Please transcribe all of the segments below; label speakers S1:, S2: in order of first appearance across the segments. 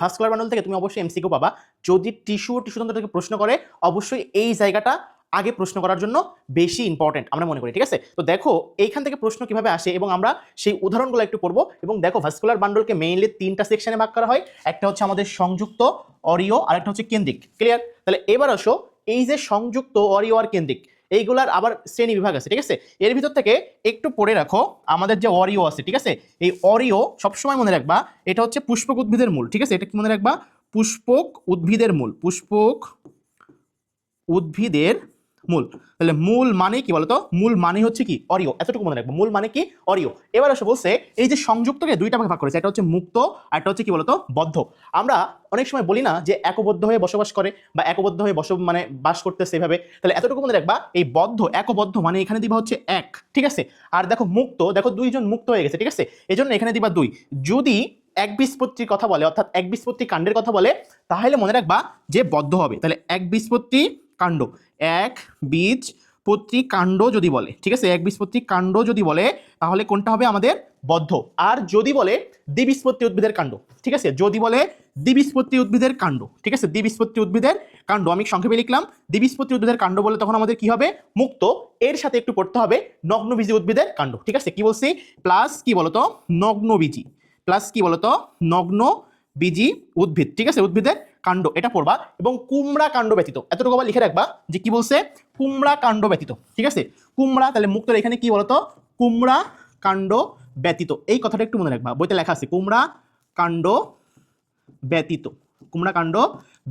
S1: Vascular bundle থেকে তুমি অবশ্যই এমসিকিউ পাবা। যদি টিস্যুতন্ত্র থেকে প্রশ্ন করে অবশ্যই এই জায়গাটা আগে প্রশ্ন করার জন্য বেশি ইম্পর্টেন্ট আমরা মনে করি, ঠিক আছে। তো দেখো এইখান থেকে প্রশ্ন কিভাবে আসে এবং আমরা সেই উদাহরণগুলো একটু পড়বো। এবং দেখো ভাস্কুলার বান্ডলকে মেইনলি 3টা সেকশনে ভাগ করা হয়। একটা হচ্ছে আমাদের সংযুক্ত, অরিও, আর একটা হচ্ছে কেন্দ্রিক। ক্লিয়ার? তাহলে এবার আসো, এই যে সংযুক্ত, অরিও আর কেন্দ্রিক, এইগুলার আবার শ্রেণী বিভাগ আছে, ঠিক আছে। এর ভিতর থেকে একটু পড়ে রাখো আমাদের যে অরিও আছে, ঠিক আছে। এই অরিও সবসময় মনে রাখবা এটা হচ্ছে পুষ্পক উদ্ভিদের মূল, ঠিক আছে। এটা কি মনে রাখবা? পুষ্পক উদ্ভিদের মূল, পুষ্পক উদ্ভিদের মূল। তাহলে মূল মানে কি বলতো? মূল মানে হচ্ছে কি? অরিও। এতটুকু মনে রাখবো, মূল মানে কি? অরিও। এবার আসে বলছে এই যে সংযুক্তকে দুইটা ভাগে ভাগ করেছে, একটা হচ্ছে মুক্ত আর একটা হচ্ছে কি বলতো? বদ্ধ। আমরা অনেক সময় বলি না যে একবদ্ধ হয়ে বসবাস করে বা একবদ্ধ হয়ে মানে বাস করতেছে এভাবে। তাহলে এতটুকু মনে রাখবা, এই বদ্ধ, একবদ্ধ মানে এখানে দিবা হচ্ছে এক, ঠিক আছে। আর দেখো মুক্ত, দেখো দুইজন মুক্ত হয়ে গেছে, ঠিক আছে, এজন্য এখানে দিবা দুই। যদি একবীজপত্রীর কথা বলে, অর্থাৎ একবীজপত্রী কাণ্ডের কথা বলে, তাহলে মনে রাখবা যে বদ্ধ হবে। তাহলে একবীজপত্রী কাণ্ড, এক বীজপত্রী কাণ্ড যদি বলে, ঠিক আছে, একবীজপত্রী কাণ্ড যদি বলে তাহলে কোনটা হবে আমাদের? বদ্ধ। আর যদি বলে দ্বিবীজপত্রী উদ্ভিদের কাণ্ড, ঠিক আছে, যদি বলে দ্বিবীজপত্রী উদ্ভিদের কাণ্ড, ঠিক আছে, দ্বিবীজপত্রী উদ্ভিদের কাণ্ড, আমি সংক্ষেপে লিখলাম দ্বিবীজপত্রী উদ্ভিদের কাণ্ড বলে, তখন আমাদের কি হবে? মুক্ত। এর সাথে একটু পড়তে হবে নগ্নবীজী উদ্ভিদের কাণ্ড, ঠিক আছে। কি বলছি? প্লাস কি বলতো? নগ্নবীজী, প্লাস কি বলতো? নগ্নবীজী উদ্ভিদ, ঠিক আছে, উদ্ভিদের কাণ্ড, এটা পড়বা। এবং কুমড়া কাণ্ড ব্যতীত, এতটুকু আবার লিখে রাখবা যে কি বলছে? কুমড়া কাণ্ড ব্যতীত, ঠিক আছে। কুমড়া, তাহলে মুক্তর এখানে কি বলতো? কুমড়া কাণ্ড ব্যতীত, এই কথাটা একটু মনে রাখবা, বইতে লেখা আছে কুমড়া কাণ্ড ব্যতীত, কুমড়া কাণ্ড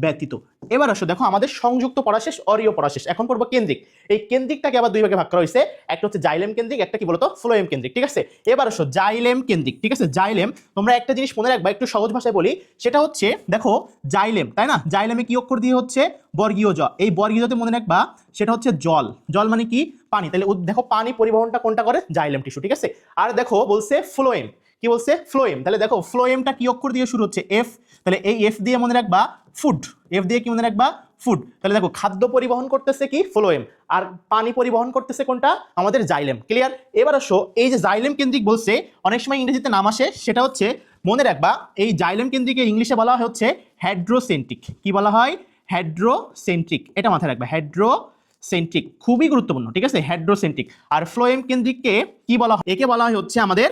S1: ব্যতীত। এবার আসো, দেখো আমাদের সংযুক্ত পড়া শেষ, অরিও পড়া শেষ, এখন পড়বো কেন্দ্রিক। এই কেন্দ্রিকটাকে আবার দুই ভাগে ভাগ করা হয়েছে, একটা হচ্ছে জাইলেম কেন্দ্রিক, একটা কি বলতো? ফ্লোয়েম কেন্দ্রিক, ঠিক আছে। এবার আসো জাইলেম কেন্দ্রিক, ঠিক আছে। জাইলেম, তোমরা একটা জিনিস মনে রাখবা, একটু সহজ ভাষায় বলি, সেটা হচ্ছে দেখো জাইলেম, তাই না? জাইলেমে কি অক্ষর দিয়ে হচ্ছে? বর্গীয় জ। এই বর্গীয় জতে মনে রাখবা সেটা হচ্ছে জল। জল মানে কি? পানি। তাহলে দেখো পানি পরিবহনটা কোনটা করে? জাইলেম টিস্যু, ঠিক আছে। আর দেখো বলছে ফ্লোয়েম, কি বলছে? ফ্লোয়েম। তাহলে দেখো ফ্লোয়েমটা কি অক্ষর দিয়ে শুরু হচ্ছে? এফ। তাহলে এই এফ দিয়ে মনে রাখবা ফুড, এফ দিয়ে কি মনে রাখবা? ফুড। তাহলে দেখো খাদ্য পরিবহন করতেছে কি? ফ্লোয়েম। আর পানি পরিবহন করতেছে কোনটা? আমাদের জাইলেম। ক্লিয়ার? এবার আসো, এই যে জাইলেম কেন্দ্রিক বলছে, অনেক সময় ইংরেজিতে নাম আসে, সেটা হচ্ছে মনে রাখবা এই জাইলেম কেন্দ্রিকে ইংলিশে বলা হচ্ছে হাইড্রোসেন্ট্রিক। কি বলা হয়? হাইড্রোসেন্ট্রিক, এটা মাথায় রাখবা, হাইড্রোসেন্ট্রিক, খুবই গুরুত্বপূর্ণ, ঠিক আছে, হাইড্রোসেন্ট্রিক। আর ফ্লোয়েম কেন্দ্রিককে কি বলা হয়? একে বলা হয় হচ্ছে আমাদের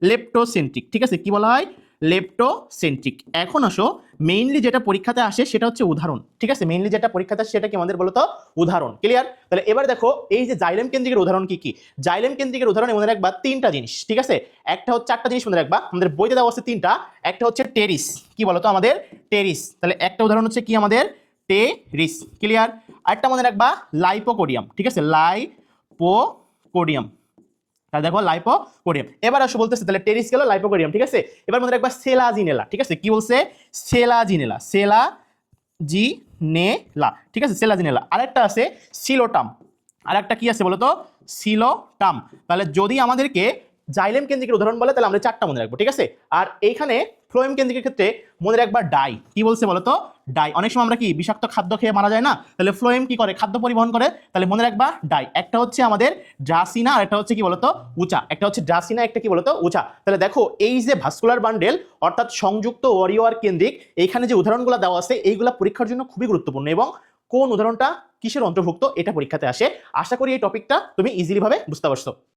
S1: লেপ্টোসেন্ট্রিক, ঠিক আছে। কি বলা হয়? লেপ্টোসেন্ট্রিক। এখন আসো মেইনলি যেটা পরীক্ষাতে আসে সেটা হচ্ছে উদাহরণ, ঠিক আছে। মেইনলি যেটা পরীক্ষাতে আসে সেটা কি আমাদের বলতো? উদাহরণ। ক্লিয়ার? তাহলে এবার দেখো এই যে জাইলেম কেন্দ্রিকের উদাহরণ কি কি? জাইলেম কেন্দ্রিকের উদাহরণ মনে রাখবা 3টা জিনিস, ঠিক আছে। একটা হচ্ছে, 4টা জিনিস মনে রাখবা, আমাদের বইতে দেওয়া আছে 3টা। একটা হচ্ছে টেরিস, কি বলতো? আমাদের টেরিস। তাহলে একটা উদাহরণ হচ্ছে কি আমাদের? টেরিস। ক্লিয়ার? আরেকটা মনে রাখবা লাইপোকোডিয়াম, ঠিক আছে, লাইপোকোডিয়াম। তাহলে দেখো লাইপোকোডিয়াম। এবার আসো বলতেছে, তাহলে টেরিস গেল, লাইপোকোডিয়াম, ঠিক আছে। এবার মনে রাখবা সেলাজিনেলা, ঠিক আছে। কি বলছে? সেলাজিনেলা, সেলাজিনেলা, ঠিক আছে, সেলাজিনেলা। আরেকটা আছে সিলোটাম, আরেকটা কি আছে বলতো? সিলোটাম। তাহলে যদি আমাদেরকে জাইলেম কেন্দ্রিকের উদাহরণ বলে তাহলে আমরা 4টা মনে রাখবো, ঠিক আছে। আর এইখানে ফ্লোয়েম কেন্দ্রিকের ক্ষেত্রে মনে রাখবা ডাই। কি বলছে বলতো? ডাই। অনেক সময় আমরা কি বিষাক্ত খাদ্য খেয়ে মারা যায় না? তাহলে ফ্লোয়েম কি করে? খাদ্য পরিবহন করে। তাহলে মনে রাখবা ডাই। একটা হচ্ছে আমাদের ড্রাসিনা আর একটা হচ্ছে কি বলতো? উচা। একটা হচ্ছে ড্রাসিনা, একটা কি বলতো? উচা। তাহলে দেখো এই যে ভাস্কুলার বান্ডেল, অর্থাৎ সংযুক্ত, অরিও আর কেন্দ্রিক, এইখানে যে উদাহরণগুলো দেওয়া আছে এইগুলা পরীক্ষার জন্য খুবই গুরুত্বপূর্ণ। এবং কোন উদাহরণটা কিসের অন্তর্ভুক্ত এটা পরীক্ষাতে আসে। আশা করি এই টপিকটা তুমি ইজিলি ভাবে বুঝতে পারছো।